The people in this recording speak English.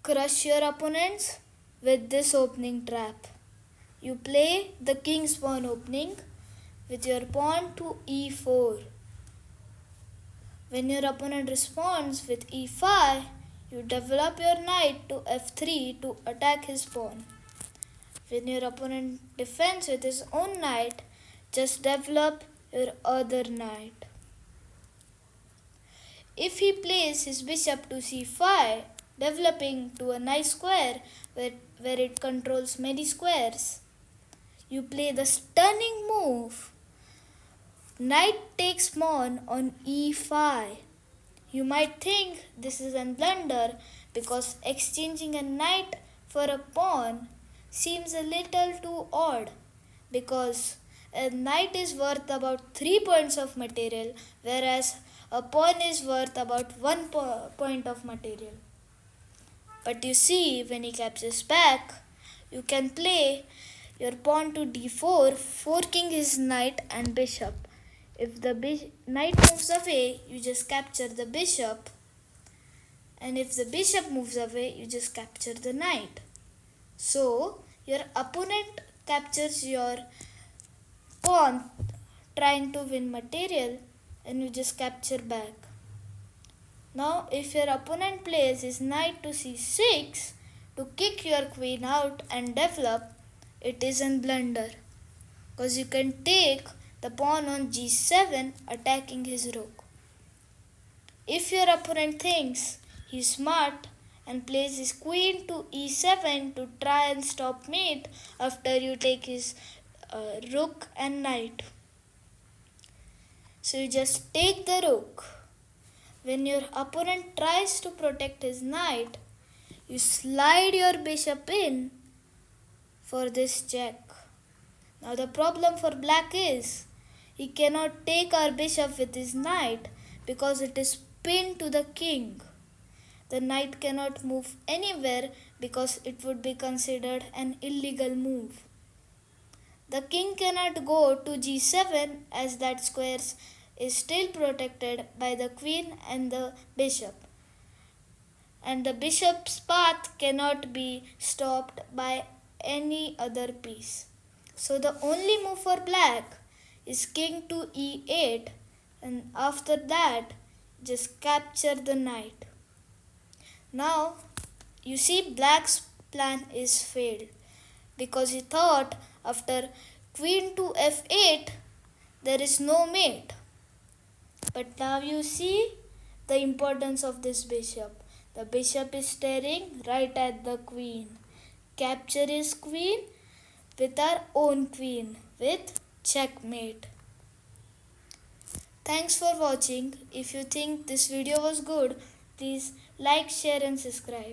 Crush your opponents with this opening trap. You play the king's pawn opening with your pawn to e4. When your opponent responds with e5, you develop your knight to f3 to attack his pawn. When your opponent defends with his own knight, just develop your other knight. If he plays his bishop to c5, developing to a nice square where it controls many squares, you play the stunning move knight takes pawn on e5. You might think this is a blunder because exchanging a knight for a pawn seems a little too odd, because a knight is worth about 3 points of material, whereas a pawn is worth about 1 point of material. But you see, when he captures back, you can play your pawn to d4, forking his knight and bishop. If the knight moves away, you just capture the bishop, and if the bishop moves away, you just capture the knight. So, your opponent captures your pawn trying to win material, and you just capture back. Now, if your opponent plays his knight to c6 to kick your queen out and develop, it is a blunder, because you can take the pawn on g7 attacking his rook. If your opponent thinks he's smart and plays his queen to e7 to try and stop mate after you take his rook and knight, so you just take the rook. When your opponent tries to protect his knight, you slide your bishop in for this check. Now the problem for black is he cannot take our bishop with his knight because it is pinned to the king. The knight cannot move anywhere because it would be considered an illegal move. The king cannot go to g7 as that square is still protected by the queen and the bishop, and the bishop's path cannot be stopped by any other piece. So the only move for black is king to e8, and after that just capture the knight. Now you see black's plan is failed because he thought after queen to f8 there is no mate. But now you see the importance of this bishop. The bishop is staring right at the queen. Capture his queen with our own queen with checkmate. Thanks for watching. If you think this video was good, please like, share and subscribe.